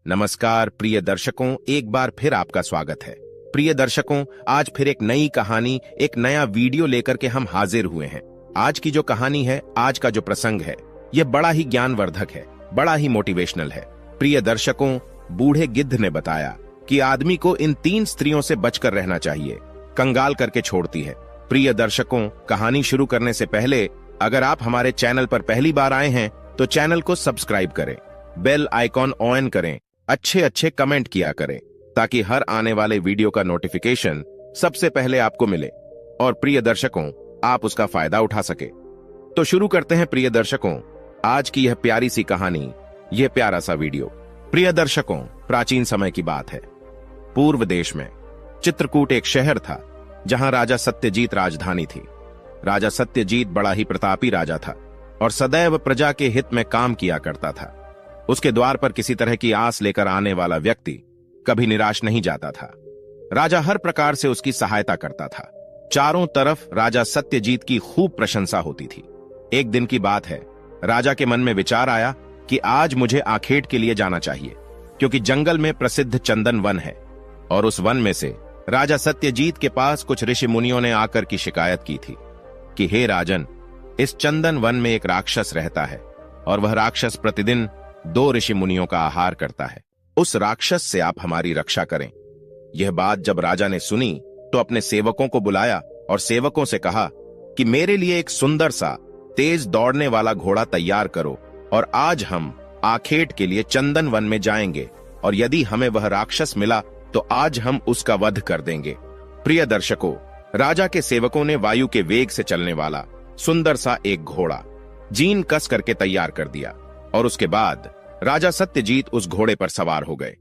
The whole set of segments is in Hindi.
नमस्कार प्रिय दर्शकों, एक बार फिर आपका स्वागत है। प्रिय दर्शकों, आज फिर एक नई कहानी, एक नया वीडियो लेकर के हम हाजिर हुए हैं। आज की जो कहानी है, आज का जो प्रसंग है, यह बड़ा ही ज्ञानवर्धक है, बड़ा ही मोटिवेशनल है। प्रिय दर्शकों, बूढ़े गिद्ध ने बताया कि आदमी को इन 3 स्त्रियों से बचकर रहना चाहिए, कंगाल करके छोड़ती है। प्रिय दर्शकों, कहानी शुरू करने से पहले अगर आप हमारे चैनल पर पहली बार आए हैं तो चैनल को सब्सक्राइब करें, बेल आइकॉन ऑन करें, अच्छे अच्छे कमेंट किया करें ताकि हर आने वाले वीडियो का नोटिफिकेशन सबसे पहले आपको मिले और प्रिय दर्शकों आप उसका फायदा उठा सके। तो शुरू करते हैं प्रिय दर्शकों आज की यह प्यारी सी कहानी, यह प्यारा सा वीडियो। प्रिय दर्शकों, प्राचीन समय की बात है। पूर्व देश में चित्रकूट एक शहर था जहां राजा सत्यजीत राजधानी थी। राजा सत्यजीत बड़ा ही प्रतापी राजा था और सदैव प्रजा के हित में काम किया करता था। उसके द्वार पर किसी तरह की आस लेकर आने वाला व्यक्ति कभी निराश नहीं जाता था। राजा हर प्रकार से उसकी सहायता करता था। चारों तरफ राजा सत्यजीत की खूब प्रशंसा होती थी। एक दिन की बात है, राजा के मन में विचार आया कि आज मुझे आखेट के लिए जाना चाहिए, क्योंकि जंगल में प्रसिद्ध चंदन वन है। और उस वन में से राजा सत्यजीत के पास कुछ ऋषि मुनियों ने आकर की शिकायत की थी कि हे राजन, इस चंदन वन में एक राक्षस रहता है और वह राक्षस प्रतिदिन 2 ऋषि मुनियों का आहार करता है। उस राक्षस से आप हमारी रक्षा करें। यह बात जब राजा ने सुनी तो अपने सेवकों को बुलाया और सेवकों से कहा कि मेरे लिए एक सुंदर सा तेज दौड़ने वाला घोड़ा तैयार करो और आज हम आखेट के लिए चंदन वन में जाएंगे और यदि हमें वह राक्षस मिला तो आज हम उसका वध कर देंगे। प्रिय दर्शकों, राजा के सेवकों ने वायु के वेग से चलने वाला सुंदर सा एक घोड़ा जीन कस करके तैयार कर दिया और उसके बाद राजा सत्यजीत उस घोड़े पर सवार हो गए।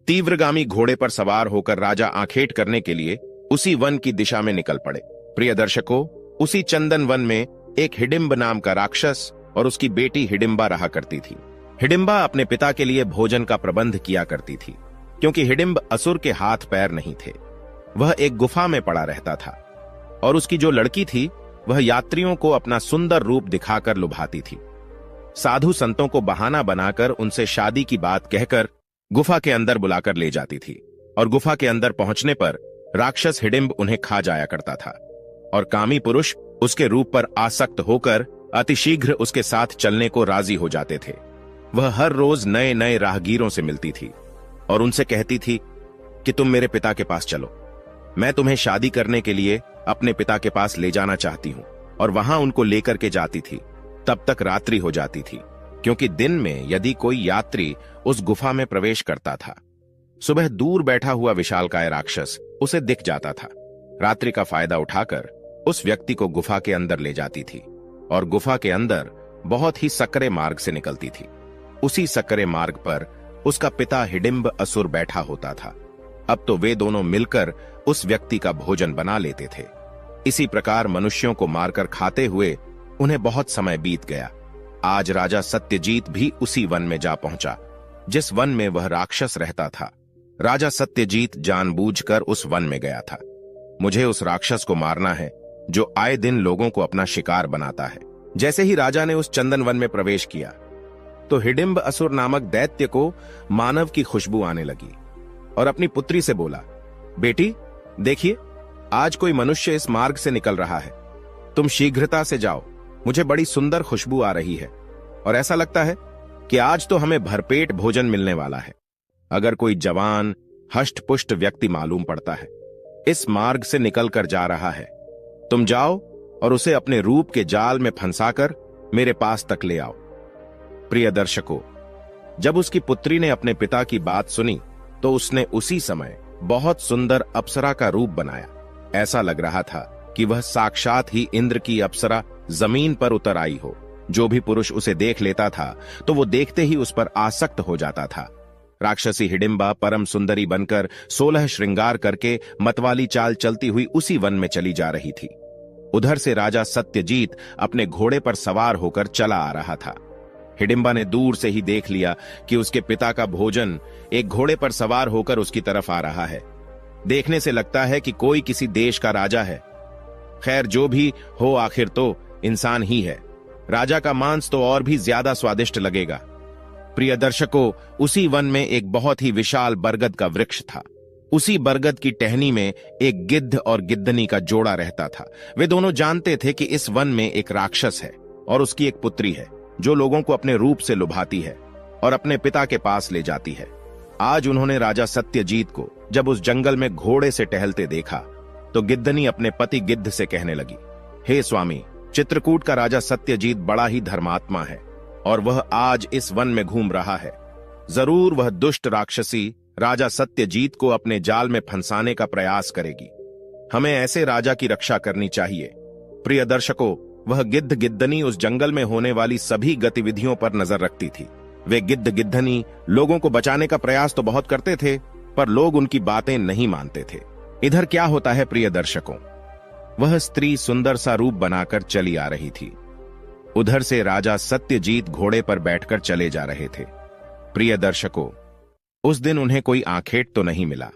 तीव्रगामी घोड़े पर सवार होकर राजा आखेट करने के लिए उसी वन की दिशा में निकल पड़े। प्रिय दर्शकों, उसी चंदन वन में एक हिडिंब नाम का राक्षस और उसकी बेटी हिडिंबा रहा करती थी। हिडिंबा अपने पिता के लिए भोजन का प्रबंध किया करती थी, क्योंकि हिडिंब असुर के हाथ पैर नहीं थे। वह एक गुफा में पड़ा रहता था और उसकी जो लड़की थी वह यात्रियों को अपना सुंदर रूप दिखाकर लुभाती थी। साधु संतों को बहाना बनाकर उनसे शादी की बात कहकर गुफा के अंदर बुलाकर ले जाती थी और गुफा के अंदर पहुंचने पर राक्षस हिडिंब उन्हें खा जाया करता था और कामी पुरुष उसके रूप पर आसक्त होकर अतिशीघ्र उसके साथ चलने को राजी हो जाते थे। वह हर रोज नए नए राहगीरों से मिलती थी और उनसे कहती थी कि तुम मेरे पिता के पास चलो, मैं तुम्हें शादी करने के लिए अपने पिता के पास ले जाना चाहती हूं। और वहां उनको लेकर के जाती थी। तब तक रात्रि हो जाती थी, क्योंकि दिन में यदि कोई यात्री उस गुफा में प्रवेश करता था, सुबह दूर बैठा हुआ विशालकाय राक्षस उसे दिख जाता था। रात्रि का फायदा उठाकर उस व्यक्ति को गुफा के अंदर ले जाती थी और गुफा के अंदर बहुत ही सकरे मार्ग से निकलती थी। उसी सकरे मार्ग पर उसका पिता हिडिंब असुर बैठा होता था। अब तो वे दोनों मिलकर उस व्यक्ति का भोजन बना लेते थे। इसी प्रकार मनुष्यों को मारकर खाते हुए उन्हें बहुत समय बीत गया। आज राजा सत्यजीत भी उसी वन में जा पहुंचा जिस वन में वह राक्षस रहता था। राजा सत्यजीत जानबूझकर उस वन में गया था। मुझे उस राक्षस को मारना है जो आए दिन लोगों को अपना शिकार बनाता है। जैसे ही राजा ने उस चंदन वन में प्रवेश किया तो हिडिंब असुर नामक दैत्य को मानव की खुशबू आने लगी और अपनी पुत्री से बोला, बेटी देखिए, आज कोई मनुष्य इस मार्ग से निकल रहा है, तुम शीघ्रता से जाओ, मुझे बड़ी सुंदर खुशबू आ रही है और ऐसा लगता है कि आज तो हमें भरपेट भोजन मिलने वाला है। अगर कोई जवान हष्ट पुष्ट व्यक्ति मालूम पड़ता है इस मार्ग से निकल कर जा रहा है, तुम जाओ और उसे अपने रूप के जाल में फंसाकर मेरे पास तक ले आओ। प्रिय दर्शकों, जब उसकी पुत्री ने अपने पिता की बात सुनी तो उसने उसी समय बहुत सुंदर अप्सरा का रूप बनाया। ऐसा लग रहा था कि वह साक्षात ही इंद्र की अप्सरा जमीन पर उतर आई हो। जो भी पुरुष उसे देख लेता था तो वो देखते ही उस पर आसक्त हो जाता था। राक्षसी हिडिंबा परम सुंदरी बनकर 16 श्रृंगार करके मतवाली चाल चलती हुई उसी वन में चली जा रही थी। उधर से राजा सत्यजीत अपने घोड़े पर सवार होकर चला आ रहा था। हिडिंबा ने दूर से ही देख लिया कि उसके पिता का भोजन एक घोड़े पर सवार होकर उसकी तरफ आ रहा है। देखने से लगता है कि कोई किसी देश का राजा है। खैर, जो भी हो आखिर तो इंसान ही है। राजा का मांस तो और भी ज्यादा स्वादिष्ट लगेगा। प्रिय दर्शकों, उसी वन में एक बहुत ही विशाल बरगद का वृक्ष था। उसी बरगद की टहनी में एक गिद्ध और गिद्धनी का जोड़ा रहता था। वे दोनों जानते थे कि इस वन में एक राक्षस है और उसकी एक पुत्री है जो लोगों को अपने रूप से लुभाती है और अपने पिता के पास ले जाती है। आज उन्होंने राजा सत्यजीत को जब उस जंगल में घोड़े से टहलते देखा तो गिद्धनी अपने पति गिद्ध से कहने लगी, हे स्वामी, चित्रकूट का राजा सत्यजीत बड़ा ही धर्मात्मा है और वह आज इस वन में घूम रहा है। जरूर वह दुष्ट राक्षसी राजा सत्यजीत को अपने जाल में फंसाने का प्रयास करेगी। हमें ऐसे राजा की रक्षा करनी चाहिए। प्रिय दर्शकों, वह गिद्ध गिद्धनी उस जंगल में होने वाली सभी गतिविधियों पर नजर रखती थी। वे गिद्ध गिद्धनी लोगों को बचाने का प्रयास तो बहुत करते थे, पर लोग उनकी बातें नहीं मानते थे। इधर क्या होता है प्रिय दर्शकों, वह स्त्री सुंदर सा रूप बनाकर चली आ रही थी। उधर से राजा सत्यजीत घोड़े पर बैठकर चले जा रहे थे। प्रिय दर्शकों, उस दिन उन्हें कोई आखेट तो नहीं मिला,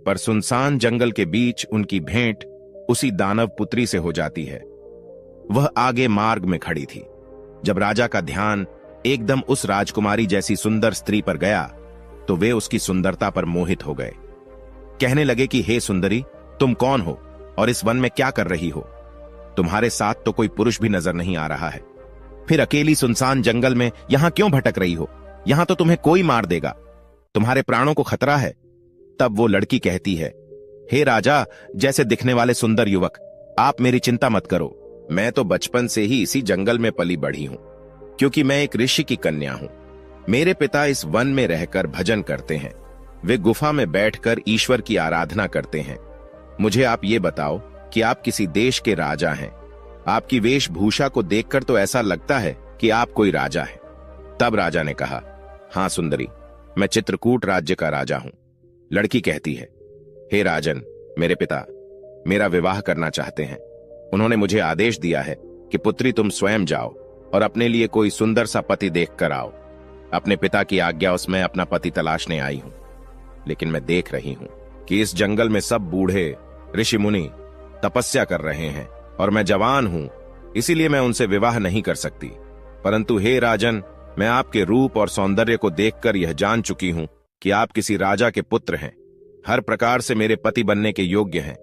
पर सुनसान जंगल के बीच उनकी भेंट उसी दानव पुत्री से हो जाती है। वह आगे मार्ग में खड़ी थी। जब राजा का ध्यान एकदम उस राजकुमारी जैसी सुंदर स्त्री पर गया तो वे उसकी सुंदरता पर मोहित हो गए। कहने लगे कि हे सुंदरी, तुम कौन हो और इस वन में क्या कर रही हो? तुम्हारे साथ तो कोई पुरुष भी नजर नहीं आ रहा है। फिर अकेली सुनसान जंगल में यहां क्यों भटक रही हो? यहां तो तुम्हें कोई मार देगा, तुम्हारे प्राणों को खतरा है। तब वो लड़की कहती है, हे राजा जैसे दिखने वाले सुंदर युवक, आप मेरी चिंता मत करो। मैं तो बचपन से ही इसी जंगल में पली बढ़ी हूं, क्योंकि मैं एक ऋषि की कन्या हूं। मेरे पिता इस वन में रहकर भजन करते हैं। वे गुफा में बैठकर ईश्वर की आराधना करते हैं। मुझे आप ये बताओ कि आप किसी देश के राजा हैं। आपकी वेशभूषा को देखकर तो ऐसा लगता है कि आप कोई राजा हैं। तब राजा ने कहा, हां सुंदरी, मैं चित्रकूट राज्य का राजा हूं। लड़की कहती है, हे राजन, मेरे पिता मेरा विवाह करना चाहते हैं। उन्होंने मुझे आदेश दिया है कि पुत्री तुम स्वयं जाओ और अपने लिए कोई सुंदर सा पति देख कर आओ। अपने पिता की आज्ञा उसमें अपना पति तलाशने आई हूं, लेकिन मैं देख रही हूं कि इस जंगल में सब बूढ़े ऋषि मुनि तपस्या कर रहे हैं और मैं जवान हूं, इसीलिए मैं उनसे विवाह नहीं कर सकती। परंतु हे राजन, मैं आपके रूप और सौंदर्य को देखकर यह जान चुकी हूं कि आप किसी राजा के पुत्र हैं, हर प्रकार से मेरे पति बनने के योग्य हैं।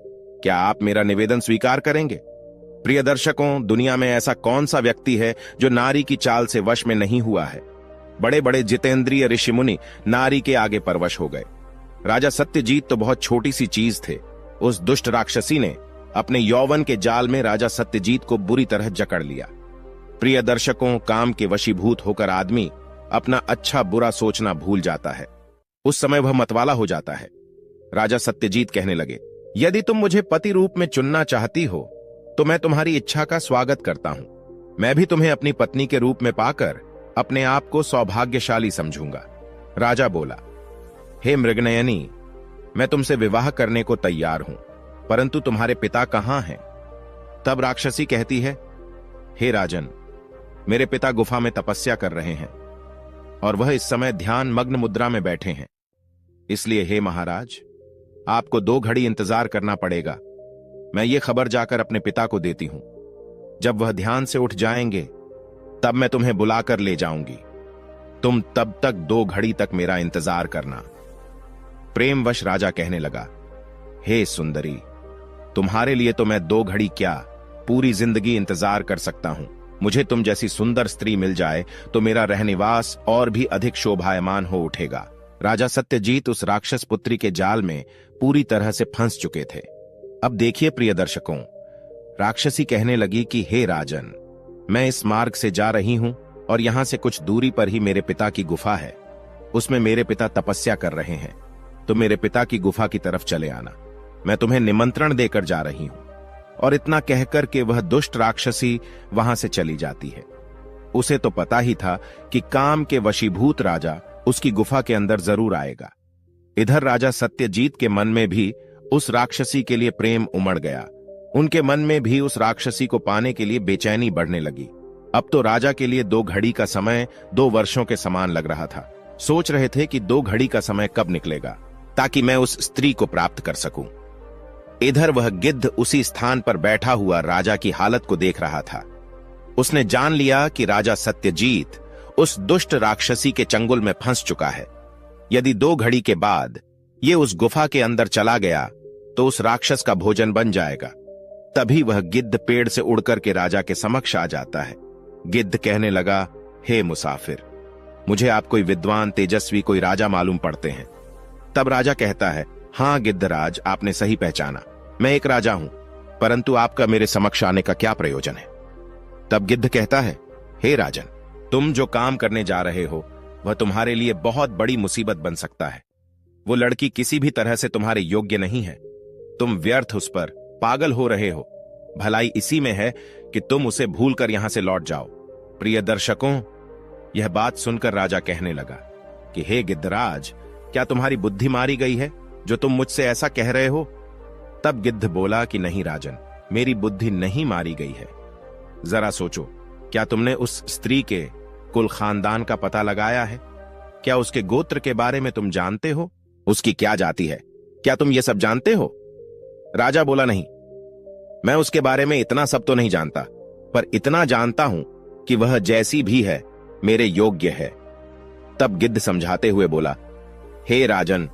क्या आप मेरा निवेदन स्वीकार करेंगे? प्रिय दर्शकों, दुनिया में ऐसा कौन सा व्यक्ति है जो नारी की चाल से वश में नहीं हुआ है? बड़े बड़े जितेंद्रिय ऋषि मुनि नारी के आगे परवश हो गए। राजा सत्यजीत तो बहुत छोटी सी चीज थे। उस दुष्ट राक्षसी ने अपने यौवन के जाल में राजा सत्यजीत को बुरी तरह जकड़ लिया। प्रिय दर्शकों, काम के वशीभूत होकर आदमी अपना अच्छा बुरा सोचना भूल जाता है। उस समय वह मतवाला हो जाता है। राजा सत्यजीत कहने लगे, यदि तुम मुझे पति रूप में चुनना चाहती हो तो मैं तुम्हारी इच्छा का स्वागत करता हूं। मैं भी तुम्हें अपनी पत्नी के रूप में पाकर अपने आप को सौभाग्यशाली समझूंगा। राजा बोला, हे मृगनयनी, मैं तुमसे विवाह करने को तैयार हूं, परंतु तुम्हारे पिता कहां हैं? तब राक्षसी कहती है, हे राजन, मेरे पिता गुफा में तपस्या कर रहे हैं और वह इस समय ध्यान मग्न मुद्रा में बैठे हैं। इसलिए हे महाराज, आपको 2 घड़ी इंतजार करना पड़ेगा। मैं ये खबर जाकर अपने पिता को देती हूं। जब वह ध्यान से उठ जाएंगे तब मैं तुम्हें बुलाकर ले जाऊंगी। तुम तब तक 2 घड़ी तक मेरा इंतजार करना। प्रेमवश राजा कहने लगा, हे सुंदरी, तुम्हारे लिए तो मैं 2 घड़ी क्या, पूरी जिंदगी इंतजार कर सकता हूं। मुझे तुम जैसी सुंदर स्त्री मिल जाए तो मेरा रहनिवास और भी अधिक शोभायमान हो उठेगा। राजा सत्यजीत उस राक्षस पुत्री के जाल में पूरी तरह से फंस चुके थे। अब देखिए प्रिय दर्शकों, राक्षसी कहने लगी कि हे राजन, मैं इस मार्ग से जा रही हूं और यहां से कुछ दूरी पर ही मेरे पिता की गुफा है। उसमें मेरे पिता तपस्या कर रहे हैं, तो मेरे पिता की गुफा की तरफ चले आना। मैं तुम्हें निमंत्रण देकर जा रही हूं। और इतना कहकर के वह दुष्ट राक्षसी वहां से चली जाती है। उसे तो पता ही था कि काम के वशीभूत राजा उसकी गुफा के अंदर जरूर आएगा। इधर राजा सत्यजीत के मन में भी उस राक्षसी के लिए प्रेम उमड़ गया। उनके मन में भी उस राक्षसी को पाने के लिए बेचैनी बढ़ने लगी। अब तो राजा के लिए 2 घड़ी का समय 2 वर्षों के समान लग रहा था। सोच रहे थे कि 2 घड़ी का समय कब निकलेगा ताकि मैं उस स्त्री को प्राप्त कर सकूं। इधर वह गिद्ध उसी स्थान पर बैठा हुआ राजा की हालत को देख रहा था। उसने जान लिया कि राजा सत्यजीत उस दुष्ट राक्षसी के चंगुल में फंस चुका है। यदि 2 घड़ी के बाद ये उस गुफा के अंदर चला गया तो उस राक्षस का भोजन बन जाएगा। तभी वह गिद्ध पेड़ से उड़कर के राजा के समक्ष आ जाता है। गिद्ध कहने लगा, हे मुसाफिर, मुझे आप कोई विद्वान तेजस्वी कोई राजा मालूम पड़ते हैं। तब राजा कहता है, हाँ गिद्धराज, आपने सही पहचाना, मैं एक राजा हूं, परंतु आपका मेरे समक्ष आने का क्या प्रयोजन है। तब गिद्ध कहता है, हे राजन, तुम जो काम करने जा रहे हो वह तुम्हारे लिए बहुत बड़ी मुसीबत बन सकता है। वो लड़की किसी भी तरह से तुम्हारे योग्य नहीं है। तुम व्यर्थ उस पर पागल हो रहे हो। भलाई इसी में है कि तुम उसे भूलकर यहां से लौट जाओ। प्रिय दर्शकों, यह बात सुनकर राजा कहने लगा कि हे गिद्धराज, क्या तुम्हारी बुद्धि मारी गई है जो तुम मुझसे ऐसा कह रहे हो। तब गिद्ध बोला कि नहीं राजन, मेरी बुद्धि नहीं मारी गई है। जरा सोचो, क्या तुमने उस स्त्री के कुल खानदान का पता लगाया है? क्या उसके गोत्र के बारे में तुम जानते हो? उसकी क्या जाति है, क्या तुम ये सब जानते हो? राजा बोला, नहीं, मैं उसके बारे में इतना सब तो नहीं जानता, पर इतना जानता हूं कि वह जैसी भी है मेरे योग्य है। तब गिद्ध समझाते हुए बोला, हे राजन,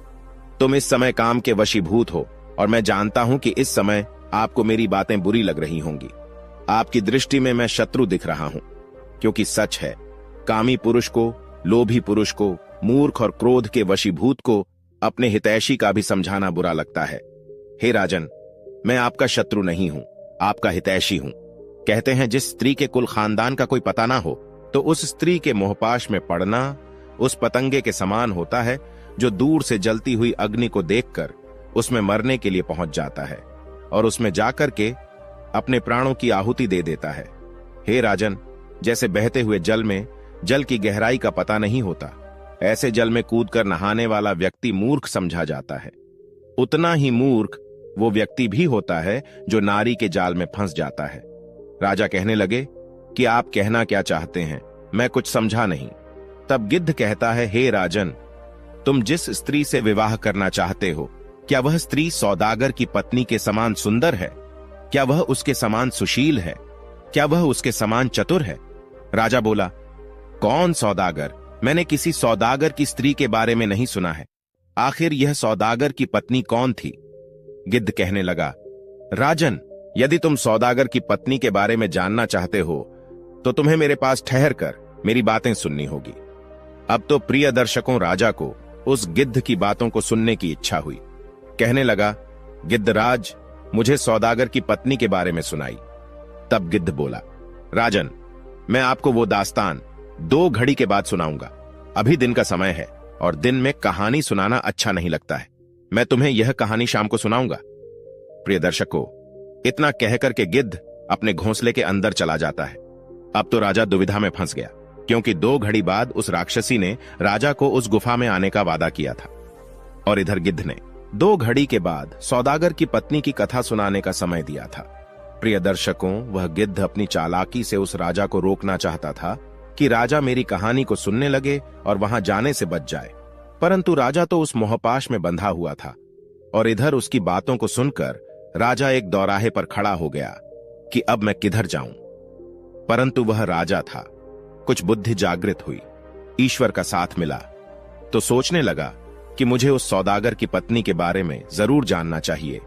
तुम इस समय काम के वशीभूत हो और मैं जानता हूं कि इस समय आपको मेरी बातें बुरी लग रही होंगी। आपकी दृष्टि में मैं शत्रु दिख रहा हूं, क्योंकि सच है, कामी पुरुष को, लोभी पुरुष को, मूर्ख और क्रोध के वशीभूत को अपने हितैषी का भी समझाना बुरा लगता है। हे राजन, मैं आपका शत्रु नहीं हूं, आपका हितैषी हूं। कहते हैं जिस स्त्री के कुल खानदान का कोई पता ना हो तो उस स्त्री के मोहपाश में पड़ना उस पतंगे के समान होता है जो दूर से जलती हुई अग्नि को देखकर उसमें मरने के लिए पहुंच जाता है और उसमें जाकर के अपने प्राणों की आहुति दे देता है। हे राजन, जैसे बहते हुए जल में जल की गहराई का पता नहीं होता, ऐसे जल में कूदकर नहाने वाला व्यक्ति मूर्ख समझा जाता है। उतना ही मूर्ख वो व्यक्ति भी होता है जो नारी के जाल में फंस जाता है। राजा कहने लगे कि आप कहना क्या चाहते हैं, मैं कुछ समझा नहीं। तब गिद्ध कहता है, हे राजन, तुम जिस स्त्री से विवाह करना चाहते हो, क्या वह स्त्री सौदागर की पत्नी के समान सुंदर है? क्या वह उसके समान सुशील है? क्या वह उसके समान चतुर है? राजा बोला, कौन सौदागर? मैंने किसी सौदागर की स्त्री के बारे में नहीं सुना है। आखिर यह सौदागर की पत्नी कौन थी? गिद्ध कहने लगा, राजन, यदि तुम सौदागर की पत्नी के बारे में जानना चाहते हो तो तुम्हें मेरे पास ठहर कर मेरी बातें सुननी होगी। अब तो प्रिय दर्शकों, राजा को उस गिद्ध की बातों को सुनने की इच्छा हुई। कहने लगा, गिद्धराज, मुझे सौदागर की पत्नी के बारे में सुनाई। तब गिद्ध बोला, राजन, मैं आपको वो दास्तान 2 घड़ी के बाद सुनाऊंगा। अभी दिन का समय है और दिन में कहानी सुनाना अच्छा नहीं लगता है। मैं तुम्हें यह कहानी शाम को सुनाऊंगा। प्रिय दर्शकों, इतना कहकर के गिद्ध अपने घोंसले के अंदर चला जाता है। अब तो राजा दुविधा में फंस गया, क्योंकि 2 घड़ी बाद उस राक्षसी ने राजा को उस गुफा में आने का वादा किया था और इधर गिद्ध ने 2 घड़ी के बाद सौदागर की पत्नी की कथा सुनाने का समय दिया था। प्रिय दर्शकों, वह गिद्ध अपनी चालाकी से उस राजा को रोकना चाहता था कि राजा मेरी कहानी को सुनने लगे और वहां जाने से बच जाए, परंतु राजा तो उस मोहपाश में बंधा हुआ था और इधर उसकी बातों को सुनकर राजा एक दौराहे पर खड़ा हो गया कि अब मैं किधर जाऊं। परंतु वह राजा था। कुछ बुद्धि जागृत हुई, ईश्वर का साथ मिला तो सोचने लगा कि मुझे उस सौदागर की पत्नी के बारे में जरूर जानना चाहिए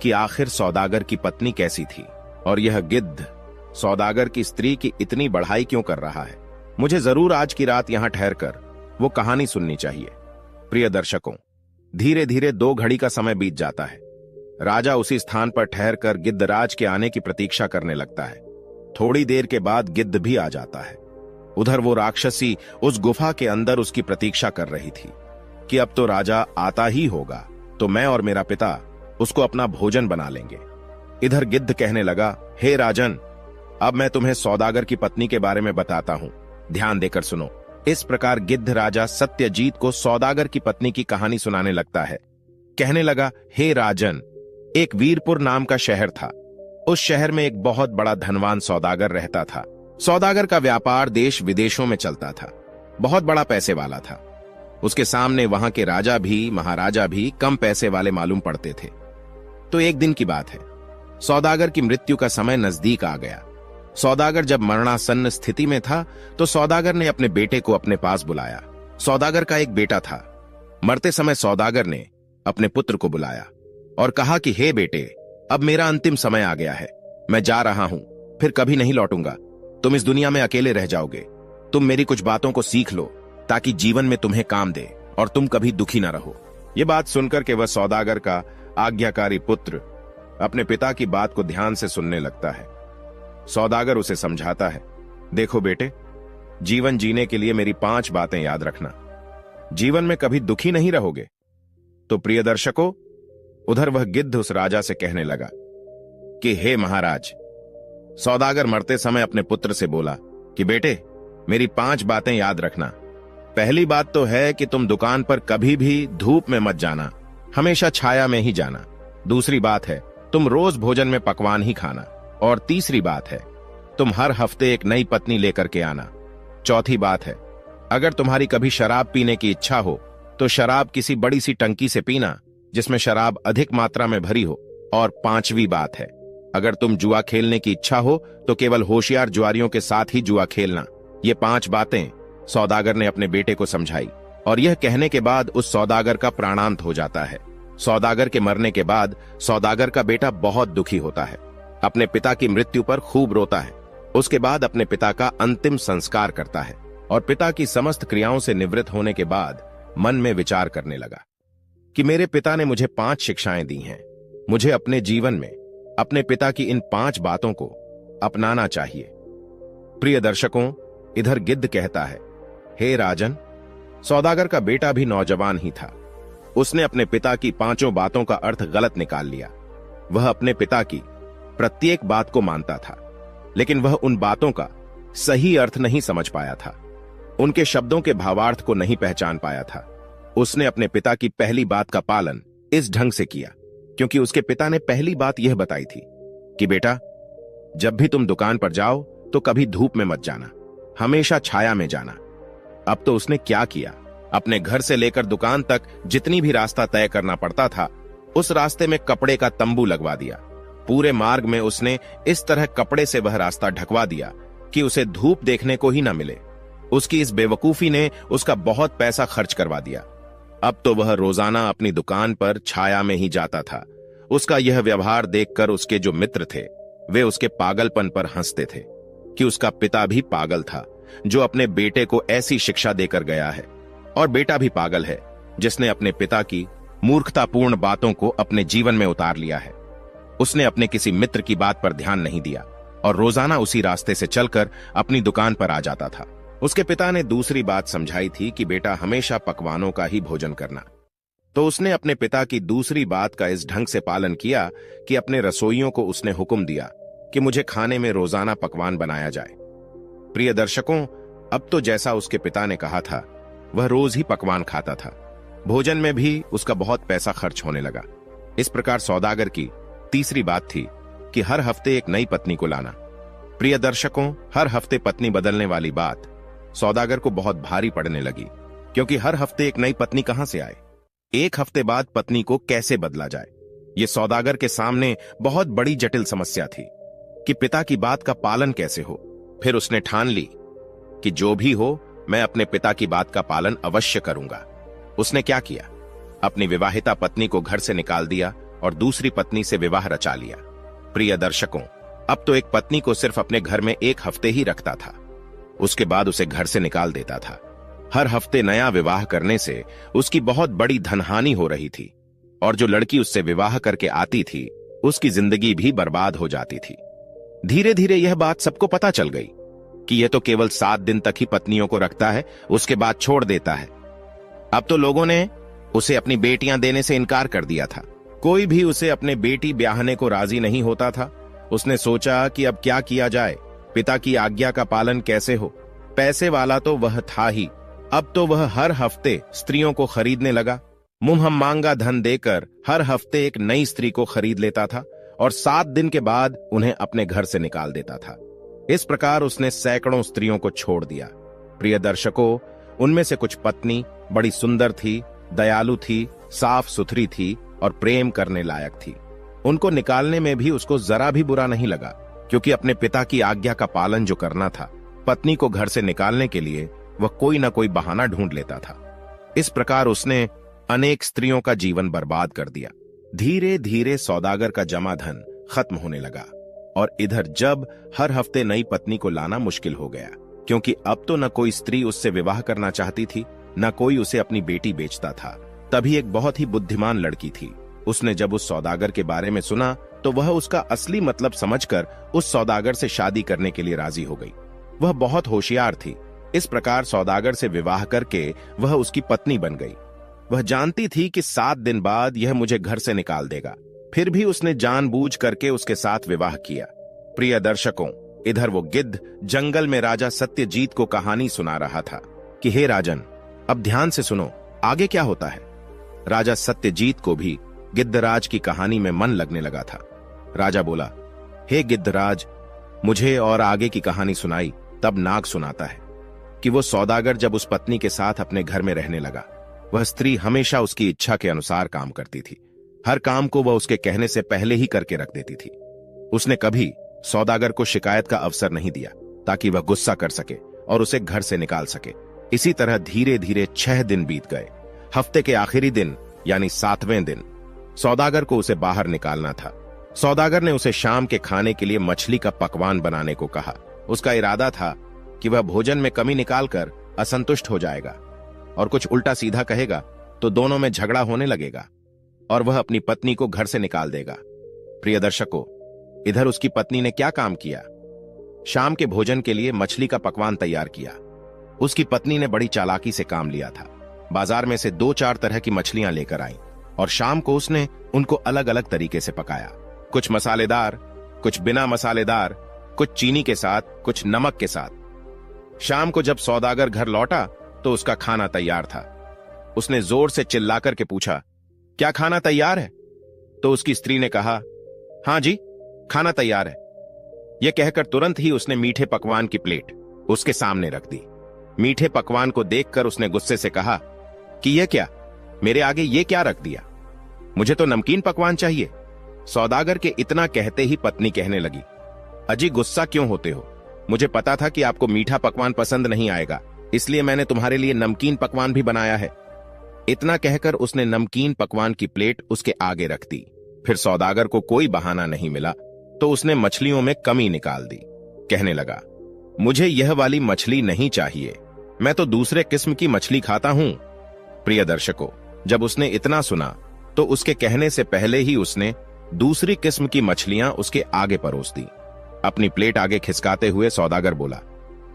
कि आखिर सौदागर की पत्नी कैसी थी और यह गिद्ध सौदागर की स्त्री की इतनी बढ़ाई क्यों कर रहा है। मुझे जरूर आज की रात यहां ठहरकर वो कहानी सुननी चाहिए। प्रिय दर्शकों, धीरे धीरे 2 घड़ी का समय बीत जाता है। राजा उसी स्थान पर ठहरकर गिद्धराज के आने की प्रतीक्षा करने लगता है। थोड़ी देर के बाद गिद्ध भी आ जाता है। उधर वो राक्षसी उस गुफा के अंदर उसकी प्रतीक्षा कर रही थी कि अब तो राजा आता ही होगा तो मैं और मेरा पिता उसको अपना भोजन बना लेंगे। इधर गिद्ध कहने लगा, हे राजन, अब मैं तुम्हें सौदागर की पत्नी के बारे में बताता हूं, ध्यान देकर सुनो। इस प्रकार गिद्ध राजा सत्यजीत को सौदागर की पत्नी की कहानी सुनाने लगता है। कहने लगा, हे राजन, एक वीरपुर नाम का शहर था। उस शहर में एक बहुत बड़ा धनवान सौदागर रहता था। सौदागर का व्यापार देश विदेशों में चलता था। बहुत बड़ा पैसे वाला था। उसके सामने वहां के राजा भी महाराजा भी कम पैसे वाले मालूम पड़ते थे। तो एक दिन की बात है, सौदागर की मृत्यु का समय नजदीक आ गया। सौदागर जब मरणासन्न स्थिति में था तो सौदागर ने अपने बेटे को अपने पास बुलाया। सौदागर का एक बेटा था। मरते समय सौदागर ने अपने पुत्र को बुलाया और कहा कि हे बेटे, अब मेरा अंतिम समय आ गया है, मैं जा रहा हूं, फिर कभी नहीं लौटूंगा। तुम इस दुनिया में अकेले रह जाओगे। तुम मेरी कुछ बातों को सीख लो ताकि जीवन में तुम्हें काम दे और तुम कभी दुखी ना रहो। ये बात सुनकर के वह सौदागर का आज्ञाकारी पुत्र अपने पिता की बात को ध्यान से सुनने लगता है। सौदागर उसे समझाता है, देखो बेटे, जीवन जीने के लिए मेरी 5 बातें याद रखना। जीवन में कभी दुखी नहीं रहोगे। तो प्रिय दर्शकों, उधर वह गिद्ध उस राजा से कहने लगा कि हे महाराज, सौदागर मरते समय अपने पुत्र से बोला कि बेटे, मेरी 5 बातें याद रखना। पहली बात तो है कि तुम दुकान पर कभी भी धूप में मत जाना, हमेशा छाया में ही जाना। दूसरी बात है, तुम रोज भोजन में पकवान ही खाना। और तीसरी बात है, तुम हर हफ्ते एक नई पत्नी लेकर के आना। चौथी बात है, अगर तुम्हारी कभी शराब पीने की इच्छा हो तो शराब किसी बड़ी सी टंकी से पीना जिसमें शराब अधिक मात्रा में भरी हो। और 5वीं बात है, अगर तुम जुआ खेलने की इच्छा हो तो केवल होशियार जुआरियों के साथ ही जुआ खेलना। ये 5 बातें सौदागर ने अपने बेटे को समझाई और यह कहने के बाद उस सौदागर का प्राणांत हो जाता है। सौदागर के मरने के बाद सौदागर का बेटा बहुत दुखी होता है, अपने पिता की मृत्यु पर खूब रोता है। उसके बाद अपने पिता का अंतिम संस्कार करता है और पिता की समस्त क्रियाओं से निवृत्त होने के बाद मन में विचार करने लगा कि मेरे पिता ने मुझे 5 शिक्षाएं दी हैं। मुझे अपने जीवन में अपने पिता की इन 5 बातों को अपनाना चाहिए। प्रिय दर्शकों, इधर गिद्ध कहता है, हे राजन, सौदागर का बेटा भी नौजवान ही था। उसने अपने पिता की 5 बातों का अर्थ गलत निकाल लिया। वह अपने पिता की प्रत्येक बात को मानता था, लेकिन वह उन बातों का सही अर्थ नहीं समझ पाया था। उनके शब्दों के भावार्थ को नहीं पहचान पाया था। उसने अपने पिता की पहली बात का पालन इस ढंग से किया क्योंकि उसके पिता ने पहली बात यह बताई थी कि बेटा, जब भी तुम दुकान पर जाओ तो कभी धूप में मत जाना, हमेशा छाया में जाना। अब तो उसने क्या किया, अपने घर से लेकर दुकान तक जितनी भी रास्ता तय करना पड़ता था, उस रास्ते में कपड़े का तंबू लगवा दिया। पूरे मार्ग में उसने इस तरह कपड़े से वह रास्ता ढकवा दिया कि उसे धूप देखने को ही ना मिले। उसकी इस बेवकूफी ने उसका बहुत पैसा खर्च करवा दिया। अब तो वह रोजाना अपनी दुकान पर छाया में ही जाता था। उसका यह व्यवहार देखकर उसके जो मित्र थे वे उसके पागलपन पर हंसते थे कि उसका पिता भी पागल था जो अपने बेटे को ऐसी शिक्षा देकर गया है, और बेटा भी पागल है जिसने अपने पिता की मूर्खतापूर्ण बातों को अपने जीवन में उतार लिया है। उसने अपने किसी मित्र की बात पर ध्यान नहीं दिया और रोजाना उसी रास्ते से चलकर अपनी दुकान पर आ जाता था। उसके पिता ने दूसरी बात समझाई थी कि बेटा, हमेशा पकवानों का ही भोजन करना। तो उसने अपने पिता की दूसरी बात का इस ढंग से पालन किया कि अपने रसोइयों को उसने हुक्म दिया कि मुझे खाने में रोजाना पकवान बनाया जाए। प्रिय दर्शकों, अब तो जैसा उसके पिता ने कहा था वह रोज ही पकवान खाता था। भोजन में भी उसका बहुत पैसा खर्च होने लगा। इस प्रकार सौदागर की तीसरी बात थी कि हर हफ्ते एक नई पत्नी को लाना। प्रिय दर्शकों, हर हफ्ते पत्नी बदलने वाली बात सौदागर को बहुत भारी पड़ने लगी, क्योंकि हर हफ्ते एक नई पत्नी कहां से आए। एक हफ्ते बाद पत्नी को कैसे बदला जाए, यह सौदागर के सामने बहुत बड़ी जटिल समस्या थी कि पिता की बात का पालन कैसे हो। फिर उसने ठान ली कि जो भी हो, मैं अपने पिता की बात का पालन अवश्य करूंगा। उसने क्या किया, अपनी विवाहिता पत्नी को घर से निकाल दिया और दूसरी पत्नी से विवाह रचा लिया। प्रिय दर्शकों, अब तो एक पत्नी को सिर्फ अपने घर में एक हफ्ते ही रखता था, उसके बाद उसे घर से निकाल देता था। हर हफ्ते नया विवाह करने से उसकी बहुत बड़ी धनहानि हो रही थी, और जो लड़की उससे विवाह करके आती थी उसकी जिंदगी भी बर्बाद हो जाती थी। धीरे धीरे यह बात सबको पता चल गई कि यह तो केवल 7 दिन तक ही पत्नियों को रखता है, उसके बाद छोड़ देता है। अब तो लोगों ने उसे अपनी बेटियां देने से इनकार कर दिया था। कोई भी उसे अपने बेटी ब्याहने को राजी नहीं होता था। उसने सोचा कि अब क्या किया जाए, पिता की आज्ञा का पालन कैसे हो। पैसे वाला तो वह था ही, अब तो वह हर हफ्ते स्त्रियों को खरीदने लगा। मुंह मांगा धन देकर हर हफ्ते एक नई स्त्री को खरीद लेता था और 7 दिन के बाद उन्हें अपने घर से निकाल देता था। इस प्रकार उसने सैकड़ों स्त्रियों को छोड़ दिया। प्रिय दर्शकों, उनमें से कुछ पत्नी बड़ी सुंदर थी, दयालु थी, साफ सुथरी थी और प्रेम करने लायक थी। उनको निकालने में भी उसको जरा भी बुरा नहीं लगा, क्योंकि अपने पिता की आज्ञा का पालन जो करना था, पत्नी को घर से निकालने के लिए वह कोई ना कोई बहाना ढूंढ लेता था। इस प्रकार उसने अनेक स्त्रियों का जीवन बर्बाद कर दिया। धीरे धीरे सौदागर का जमा धन खत्म होने लगा और इधर जब हर हफ्ते नई पत्नी को लाना मुश्किल हो गया, क्योंकि अब तो न कोई स्त्री उससे विवाह करना चाहती थी, न कोई उसे अपनी बेटी बेचता था। तभी एक बहुत ही बुद्धिमान लड़की थी। उसने जब उस सौदागर के बारे में सुना तो वह उसका असली मतलब समझकर उस सौदागर से शादी करने के लिए राजी हो गई। वह बहुत होशियार थी। इस प्रकार सौदागर से विवाह करके वह उसकी पत्नी बन गई। वह जानती थी कि 7 दिन बाद यह मुझे घर से निकाल देगा, फिर भी उसने जानबूझ करके उसके साथ विवाह किया। प्रिय दर्शकों, इधर वो गिद्ध जंगल में राजा सत्यजीत को कहानी सुना रहा था कि हे राजन, अब ध्यान से सुनो, आगे क्या होता है। राजा सत्यजीत को भी गिद्धराज की कहानी में मन लगने लगा था। राजा बोला, हे गिद्धराज, मुझे और आगे की कहानी सुनाई। तब नाग सुनाता है कि वो सौदागर जब उस पत्नी के साथ अपने घर में रहने लगा, वह स्त्री हमेशा उसकी इच्छा के अनुसार काम करती थी। हर काम को वह उसके कहने से पहले ही करके रख देती थी। उसने कभी सौदागर को शिकायत का अवसर नहीं दिया ताकि वह गुस्सा कर सके और उसे घर से निकाल सके। इसी तरह धीरे धीरे 6 दिन बीत गए। हफ्ते के आखिरी दिन यानी 7वें दिन सौदागर को उसे बाहर निकालना था। सौदागर ने उसे शाम के खाने के लिए मछली का पकवान बनाने को कहा। उसका इरादा था कि वह भोजन में कमी निकालकर असंतुष्ट हो जाएगा और कुछ उल्टा सीधा कहेगा तो दोनों में झगड़ा होने लगेगा और वह अपनी पत्नी को घर से निकाल देगा। प्रिय दर्शकों, इधर उसकी पत्नी ने क्या काम किया? शाम के भोजन के लिए मछली का पकवान तैयार किया। उसकी पत्नी ने बड़ी चालाकी से काम लिया था। बाजार में से 2-4 तरह की मछलियां लेकर आई और शाम को उसने उनको अलग अलग तरीके से पकाया, कुछ मसालेदार, कुछ बिना मसालेदार, कुछ चीनी के साथ, कुछ नमक के साथ। शाम को जब सौदागर घर लौटा तो उसका खाना तैयार था। उसने जोर से चिल्लाकर के पूछा, क्या खाना तैयार है? तो उसकी स्त्री ने कहा, हां जी, खाना तैयार है। यह कहकर तुरंत ही उसने मीठे पकवान की प्लेट उसके सामने रख दी। मीठे पकवान को देखकर उसने गुस्से से कहा कि यह क्या, मेरे आगे ये क्या रख दिया? मुझे तो नमकीन पकवान चाहिए। सौदागर के इतना कहते ही पत्नी कहने लगी, अजी गुस्सा क्यों होते हो? मुझे पता था कि आपको मीठा पकवान पसंद नहीं आएगा, इसलिए मैंने तुम्हारे लिए नमकीन पकवान भी बनाया है। इतना कहकर उसने नमकीन पकवान की प्लेट उसके आगे रख दी। फिर सौदागर को कोई बहाना नहीं मिला तो उसने मछलियों में कमी निकाल दी। कहने लगा, मुझे यह वाली मछली नहीं चाहिए, मैं तो दूसरे किस्म की मछली खाता हूं। प्रिय दर्शकों, जब उसने इतना सुना तो उसके कहने से पहले ही उसने दूसरी किस्म की मछलियां उसके आगे परोस दी। अपनी प्लेट आगे खिसकाते हुए सौदागर बोला,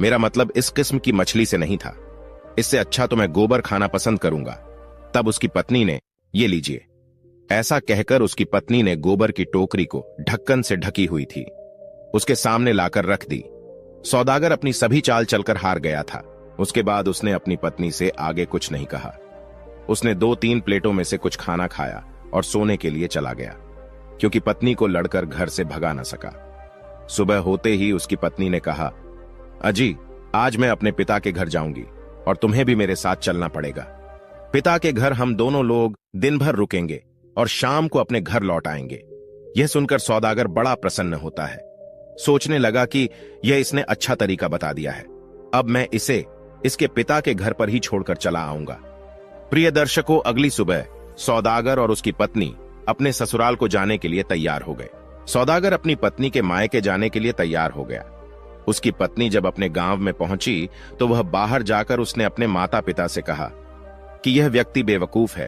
मेरा मतलब इस किस्म की मछली से नहीं था, इससे अच्छा तो मैं गोबर खाना पसंद करूंगा। तब उसकी पत्नी ने, ये लीजिए। ऐसा कहकर उसकी पत्नी ने गोबर की टोकरी को ढक्कन से ढकी हुई थी उसके सामने लाकर रख दी। सौदागर अपनी सभी चाल चलकर हार गया था। उसके बाद उसने अपनी पत्नी से आगे कुछ नहीं कहा। उसने 2-3 प्लेटों में से कुछ खाना खाया और सोने के लिए चला गया, क्योंकि पत्नी को लड़कर घर से भगा न सका। सुबह होते ही उसकी पत्नी ने कहा, अजी, आज मैं अपने पिता के घर जाऊंगी और तुम्हें भी मेरे साथ चलना पड़ेगा। पिता के घर हम दोनों लोग दिन भर रुकेंगे और शाम को अपने घर लौट आएंगे। यह सुनकर सौदागर बड़ा प्रसन्न होता है। सोचने लगा कि यह इसने अच्छा तरीका बता दिया है, अब मैं इसे इसके पिता के घर पर ही छोड़कर चला आऊंगा। प्रिय दर्शकों, अगली सुबह सौदागर और उसकी पत्नी अपने ससुराल को जाने के लिए तैयार हो गए। सौदागर अपनी पत्नी के मायके जाने के लिए तैयार हो गया। उसकी पत्नी जब अपने गांव में पहुंची तो वह बाहर जाकर उसने अपने माता पिता से कहा कि यह व्यक्ति बेवकूफ है,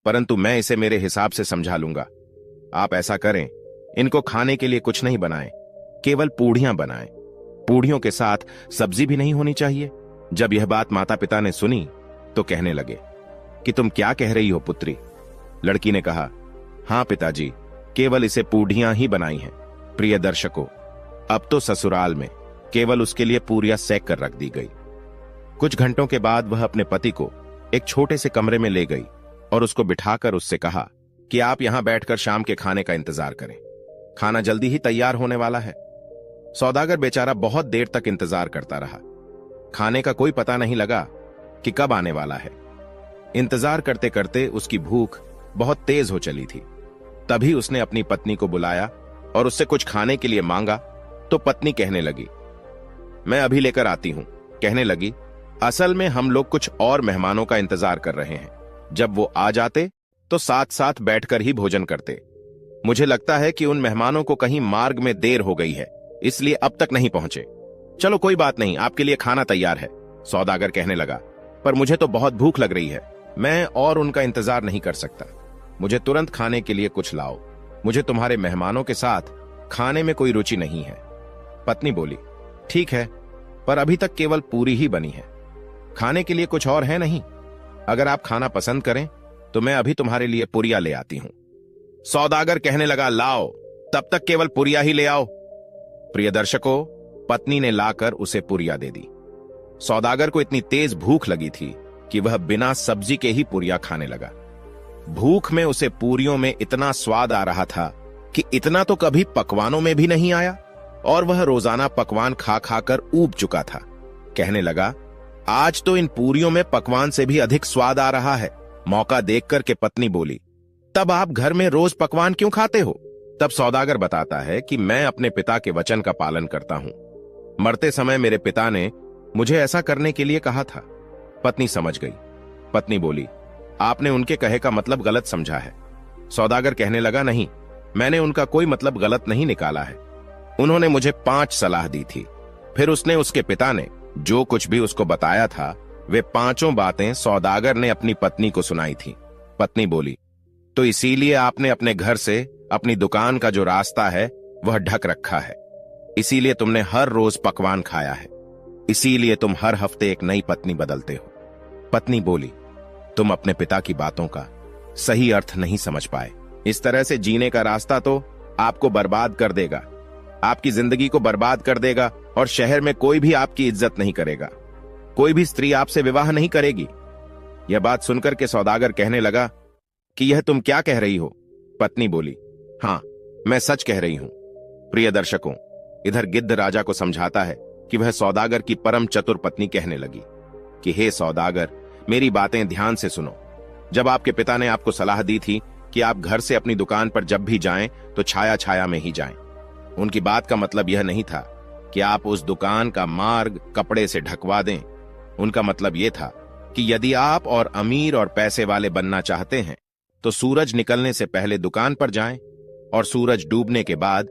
परंतु मैं इसे मेरे हिसाब से समझा लूंगा। आप ऐसा करें, इनको खाने के लिए कुछ नहीं बनाएं, केवल पूड़ियां बनाएं। पूड़ियों के साथ सब्जी भी नहीं होनी चाहिए। जब यह बात माता पिता ने सुनी तो कहने लगे कि तुम क्या कह रही हो पुत्री? लड़की ने कहा, हां पिताजी, केवल इसे पूड़ियां ही बनाई हैं। प्रिय दर्शकों, अब तो ससुराल में केवल उसके लिए पूरियां सेक कर रख दी गई। कुछ घंटों के बाद वह अपने पति को एक छोटे से कमरे में ले गई और उसको बिठाकर उससे कहा कि आप यहां बैठकर शाम के खाने का इंतजार करें, खाना जल्दी ही तैयार होने वाला है। सौदागर बेचारा बहुत देर तक इंतजार करता रहा। खाने का कोई पता नहीं लगा कि कब आने वाला है। इंतजार करते करते उसकी भूख बहुत तेज हो चली थी। तभी उसने अपनी पत्नी को बुलाया और उससे कुछ खाने के लिए मांगा तो पत्नी कहने लगी, मैं अभी लेकर आती हूं। कहने लगी, असल में हम लोग कुछ और मेहमानों का इंतजार कर रहे हैं। जब वो आ जाते तो साथ साथ बैठकर ही भोजन करते। मुझे लगता है कि उन मेहमानों को कहीं मार्ग में देर हो गई है, इसलिए अब तक नहीं पहुंचे। चलो कोई बात नहीं, आपके लिए खाना तैयार है। सौदागर कहने लगा, पर मुझे तो बहुत भूख लग रही है, मैं और उनका इंतजार नहीं कर सकता। मुझे तुरंत खाने के लिए कुछ लाओ। मुझे तुम्हारे मेहमानों के साथ खाने में कोई रुचि नहीं है। पत्नी बोली, ठीक है, पर अभी तक केवल पूरी ही बनी है, खाने के लिए कुछ और है नहीं। अगर आप खाना पसंद करें तो मैं अभी तुम्हारे लिए पुरिया ले आती हूं। सौदागर कहने लगा, लाओ, तब तक केवल पुरिया ही ले आओ। प्रिय दर्शकों, पत्नी ने लाकर उसे पुरिया दे दी। सौदागर को इतनी तेज भूख लगी थी कि वह बिना सब्जी के ही पुरिया खाने लगा। भूख में उसे पूरियों में इतना स्वाद आ रहा था कि इतना तो कभी पकवानों में भी नहीं आया, और वह रोजाना पकवान खा खाकर ऊब चुका था। कहने लगा, आज तो इन पूरियों में पकवान से भी अधिक स्वाद आ रहा है। मौका देखकर के पत्नी बोली, तब आप घर में रोज पकवान क्यों खाते हो? तब सौदागर बताता है कि मैं अपने पिता के वचन का पालन करता हूं। मरते समय मेरे पिता ने मुझे ऐसा करने के लिए कहा था। पत्नी समझ गई। पत्नी बोली, आपने उनके कहे का मतलब गलत समझा है। सौदागर कहने लगा, नहीं, मैंने उनका कोई मतलब गलत नहीं निकाला है। उन्होंने मुझे 5 सलाह दी थी। फिर उसने, उसके पिता ने जो कुछ भी उसको बताया था, वे 5 बातें सौदागर ने अपनी पत्नी को सुनाई थी। पत्नी बोली, तो इसीलिए आपने अपने घर से अपनी दुकान का जो रास्ता है वह ढक रखा है, इसीलिए तुमने हर रोज पकवान खाया है, इसीलिए तुम हर हफ्ते एक नई पत्नी बदलते हो। पत्नी बोली, तुम अपने पिता की बातों का सही अर्थ नहीं समझ पाए। इस तरह से जीने का रास्ता तो आपको बर्बाद कर देगा, आपकी जिंदगी को बर्बाद कर देगा, और शहर में कोई भी आपकी इज्जत नहीं करेगा, कोई भी स्त्री आपसे विवाह नहीं करेगी। यह बात सुनकर के सौदागर कहने लगा कि यह तुम क्या कह रही हो? पत्नी बोली, हां, मैं सच कह रही हूं। प्रिय दर्शकों, इधर गिद्ध राजा को समझाता है कि वह सौदागर की परम चतुर पत्नी कहने लगी कि हे सौदागर, मेरी बातें ध्यान से सुनो। जब आपके पिता ने आपको सलाह दी थी कि आप घर से अपनी दुकान पर जब भी जाएं तो छाया छाया में ही जाएं, उनकी बात का मतलब यह नहीं था कि आप उस दुकान का मार्ग कपड़े से ढकवा दें। उनका मतलब यह था कि यदि आप और अमीर और पैसे वाले बनना चाहते हैं तो सूरज निकलने से पहले दुकान पर जाएं और सूरज डूबने के बाद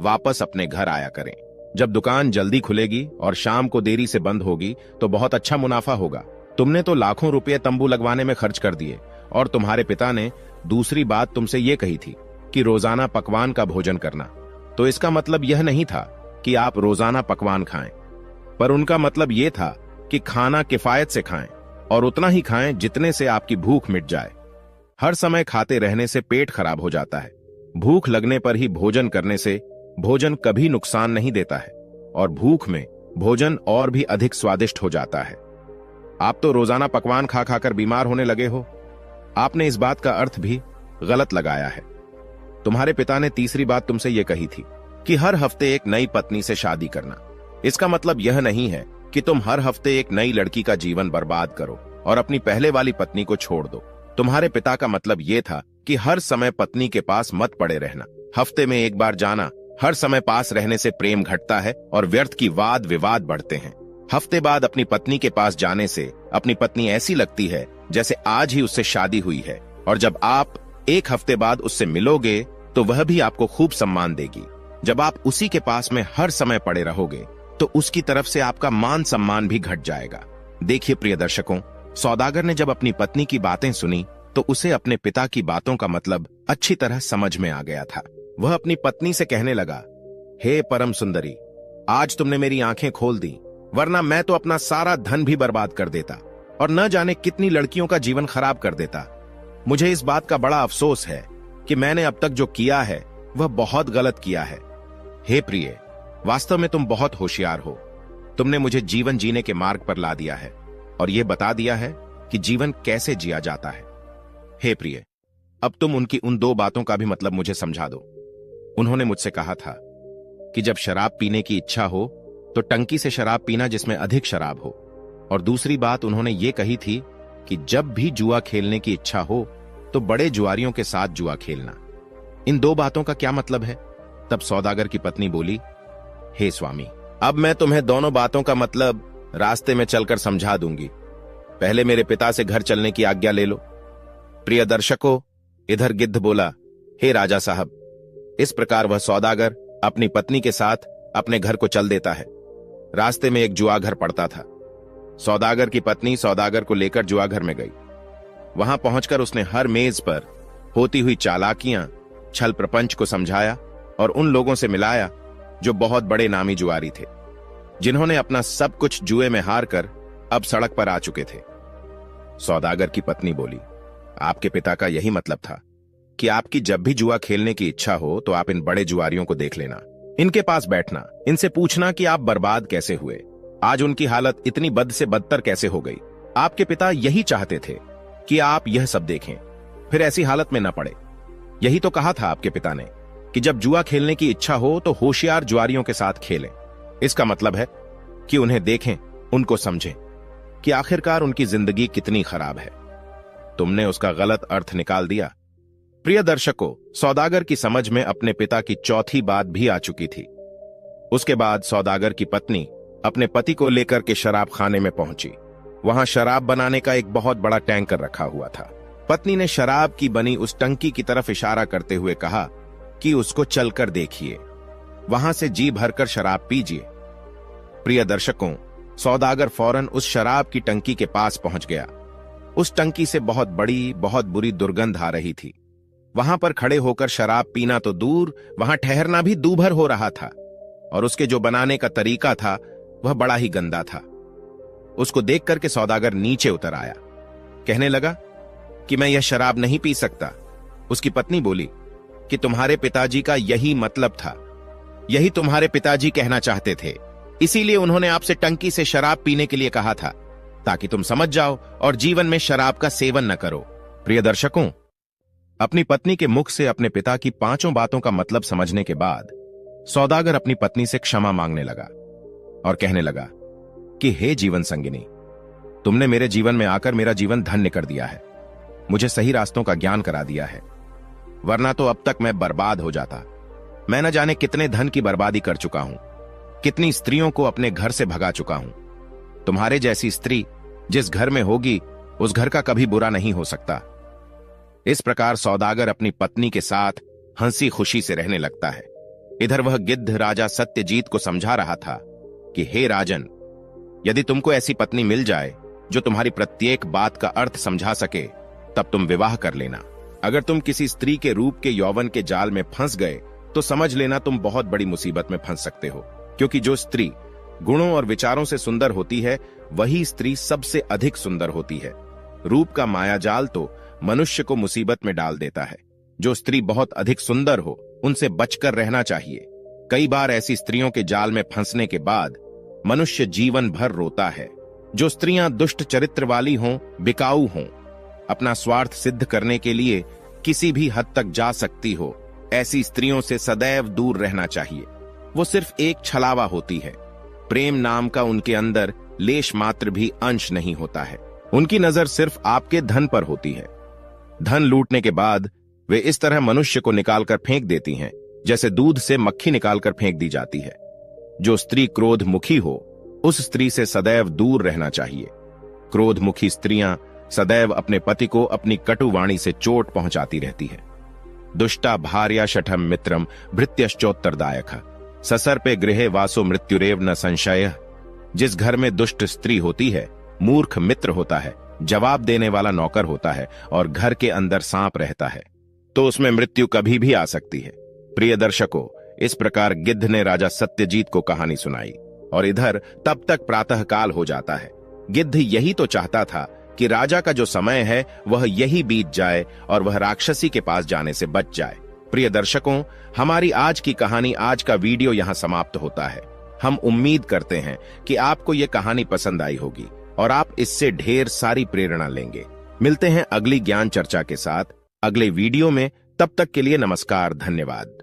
वापस अपने घर आया करें। जब दुकान जल्दी खुलेगी और शाम को देरी से बंद होगी तो बहुत अच्छा मुनाफा होगा। तुमने तो लाखों रुपए तंबू लगवाने में खर्च कर दिए, और तुम्हारे पिता ने दूसरी बात तुमसे यह कही थी कि रोजाना पकवान का भोजन करना। तो इसका मतलब यह नहीं था कि आप रोजाना पकवान खाएं, पर उनका मतलब यह था कि खाना किफायत से खाएं और उतना ही खाएं जितने से आपकी भूख मिट जाए। हर समय खाते रहने से पेट खराब हो जाता है। भूख लगने पर ही भोजन करने से भोजन कभी नुकसान नहीं देता है, और भूख में भोजन और भी अधिक स्वादिष्ट हो जाता है। आप तो रोजाना पकवान खा खाकर बीमार होने लगे हो। आपने इस बात का अर्थ भी गलत लगाया है। तुम्हारे पिता ने तीसरी बात तुमसे यह कही थी कि हर हफ्ते एक नई पत्नी से शादी करना। इसका मतलब यह नहीं है कि तुम हर हफ्ते एक नई लड़की का जीवन बर्बाद करो और अपनी पहले वाली पत्नी को छोड़ दो। तुम्हारे पिता का मतलब यह था कि हर समय पत्नी के पास मत पड़े रहना, हफ्ते में एक बार जाना। हर समय पास रहने से प्रेम घटता है और व्यर्थ की वाद विवाद बढ़ते हैं। हफ्ते बाद अपनी पत्नी के पास जाने से अपनी पत्नी ऐसी लगती है जैसे आज ही उससे शादी हुई है, और जब आप एक हफ्ते बाद उससे मिलोगे तो वह भी आपको खूब सम्मान देगी। जब आप उसी के पास में हर समय पड़े रहोगे तो उसकी तरफ से आपका मान सम्मान भी घट जाएगा। देखिए प्रिय दर्शकों, सौदागर ने जब अपनी पत्नी की बातें सुनी तो उसे अपने पिता की बातों का मतलब अच्छी तरह समझ में आ गया था। वह अपनी पत्नी से कहने लगा, हे परम सुंदरी, आज तुमने मेरी आंखें खोल दी, वरना मैं तो अपना सारा धन भी बर्बाद कर देता और न जाने कितनी लड़कियों का जीवन खराब कर देता। मुझे इस बात का बड़ा अफसोस है कि मैंने अब तक जो किया है वह बहुत गलत किया है। हे प्रिय, वास्तव में तुम बहुत होशियार हो। तुमने मुझे जीवन जीने के मार्ग पर ला दिया है और यह बता दिया है कि जीवन कैसे जिया जाता है। हे प्रिय, अब तुम उनकी उन 2 बातों का भी मतलब मुझे समझा दो। उन्होंने मुझसे कहा था कि जब शराब पीने की इच्छा हो तो टंकी से शराब पीना जिसमें अधिक शराब हो, और दूसरी बात उन्होंने ये कही थी कि जब भी जुआ खेलने की इच्छा हो तो बड़े जुआरियों के साथ जुआ खेलना। इन 2 बातों का क्या मतलब है? तब सौदागर की पत्नी बोली, हे स्वामी, अब मैं तुम्हें दोनों बातों का मतलब रास्ते में चलकर समझा दूंगी। पहले मेरे पिता से घर चलने की आज्ञा ले लो। प्रिय दर्शकों, इधर गिद्ध बोला, हे राजा साहब। इस प्रकार वह सौदागर अपनी पत्नी के साथ अपने घर को चल देता है। रास्ते में एक जुआघर पड़ता था। सौदागर की पत्नी सौदागर को लेकर जुआघर में गई। वहां पहुंचकर उसने हर मेज पर होती हुई चालाकियां, छल प्रपंच को समझाया और उन लोगों से मिलाया जो बहुत बड़े नामी जुआरी थे, जिन्होंने अपना सब कुछ जुए में हार कर अब सड़क पर आ चुके थे। सौदागर की पत्नी बोली, आपके पिता का यही मतलब था कि आपकी जब भी जुआ खेलने की इच्छा हो तो आप इन बड़े जुआरियों को देख लेना, इनके पास बैठना, इनसे पूछना कि आप बर्बाद कैसे हुए, आज उनकी हालत इतनी बद से बदतर कैसे हो गई। आपके पिता यही चाहते थे कि आप यह सब देखें, फिर ऐसी हालत में न पड़े। यही तो कहा था आपके पिता ने कि जब जुआ खेलने की इच्छा हो तो होशियार जुआरियों के साथ खेलें। इसका मतलब है कि उन्हें देखें, उनको समझें कि आखिरकार उनकी जिंदगी कितनी खराब है। तुमने उसका गलत अर्थ निकाल दिया। प्रिय दर्शकों, सौदागर की समझ में अपने पिता की चौथी बात भी आ चुकी थी। उसके बाद सौदागर की पत्नी अपने पति को लेकर के शराब खाने में पहुंची। वहां शराब बनाने का एक बहुत बड़ा टैंकर रखा हुआ था। पत्नी ने शराब की बनी उस टंकी की तरफ इशारा करते हुए कहा कि उसको चलकर देखिए, वहां से जी भरकर शराब पीजिए। प्रिय दर्शकों, सौदागर फौरन उस शराब की टंकी के पास पहुंच गया। उस टंकी से बहुत बड़ी, बहुत बुरी दुर्गंध आ रही थी। वहां पर खड़े होकर शराब पीना तो दूर, वहां ठहरना भी दूभर हो रहा था, और उसके जो बनाने का तरीका था वह बड़ा ही गंदा था। उसको देख करके सौदागर नीचे उतर आया। कहने लगा कि मैं यह शराब नहीं पी सकता। उसकी पत्नी बोली कि तुम्हारे पिताजी का यही मतलब था, यही तुम्हारे पिताजी कहना चाहते थे, इसीलिए उन्होंने आपसे टंकी से शराब पीने के लिए कहा था, ताकि तुम समझ जाओ और जीवन में शराब का सेवन न करो। प्रिय दर्शकों, अपनी पत्नी के मुख से अपने पिता की पांचों बातों का मतलब समझने के बाद सौदागर अपनी पत्नी से क्षमा मांगने लगा और कहने लगा कि हे जीवन संगिनी, तुमने मेरे जीवन में आकर मेरा जीवन धन्य कर दिया है, मुझे सही रास्तों का ज्ञान करा दिया है, वरना तो अब तक मैं बर्बाद हो जाता। मैं न जाने कितने धन की बर्बादी कर चुका हूं, कितनी स्त्रियों को अपने घर से भगा चुका हूं। तुम्हारे जैसी स्त्री जिस घर में होगी उस घर का कभी बुरा नहीं हो सकता। इस प्रकार सौदागर अपनी पत्नी के साथ हंसी खुशी से रहने लगता है। इधर वह गिद्ध राजा सत्यजीत को समझा रहा था कि हे राजन, यदि तुमको ऐसी पत्नी मिल जाए जो तुम्हारी प्रत्येक बात का अर्थ समझा सके, तब तुम विवाह कर लेना। अगर तुम किसी स्त्री के रूप के यौवन के जाल में फंस गए तो समझ लेना तुम बहुत बड़ी मुसीबत में फंस सकते हो, क्योंकि जो स्त्री गुणों और विचारों से सुंदर होती है वही स्त्री सबसे अधिक सुंदर होती है। रूप का मायाजाल तो मनुष्य को मुसीबत में डाल देता है। जो स्त्री बहुत अधिक सुंदर हो उनसे बचकर रहना चाहिए। कई बार ऐसी स्त्रियों के जाल में फंसने के बाद मनुष्य जीवन भर रोता है। जो स्त्रियां दुष्ट चरित्र वाली हों, बिकाऊ हों, अपना स्वार्थ सिद्ध करने के लिए किसी भी हद तक जा सकती हो, ऐसी स्त्रियों से सदैव दूर रहना चाहिए। वो सिर्फ एक छलावा होती है। प्रेम नाम का उनके अंदर लेश मात्र भी अंश नहीं होता है। उनकी नजर सिर्फ आपके धन पर होती है। धन लूटने के बाद वे इस तरह मनुष्य को निकालकर फेंक देती हैं जैसे दूध से मक्खी निकालकर फेंक दी जाती है। जो स्त्री क्रोध मुखी हो उस स्त्री से सदैव दूर रहना चाहिए। क्रोध मुखी स्त्रियां सदैव अपने पति को अपनी कटु वाणी से चोट पहुंचाती रहती है। दुष्टा भार्या शठम मित्रम भृत्यश्चोत्तरदायक ससर्पे गृहे वासो मृत्युरेव न संशय। जिस घर में दुष्ट स्त्री होती है मूर्ख मित्र होता है, जवाब देने वाला नौकर होता है और घर के अंदर सांप रहता है, तो उसमें मृत्यु कभी भी आ सकती है। प्रिय दर्शकों, इस प्रकार गिद्ध ने राजा सत्यजीत को कहानी सुनाई और इधर तब तक प्रातः काल हो जाता है। गिद्ध यही तो चाहता था कि राजा का जो समय है वह यही बीत जाए और वह राक्षसी के पास जाने से बच जाए। प्रिय दर्शकों, हमारी आज की कहानी, आज का वीडियो यहां समाप्त होता है। हम उम्मीद करते हैं कि आपको यह कहानी पसंद आई होगी और आप इससे ढेर सारी प्रेरणा लेंगे। मिलते हैं अगली ज्ञान चर्चा के साथ अगले वीडियो में। तब तक के लिए नमस्कार, धन्यवाद।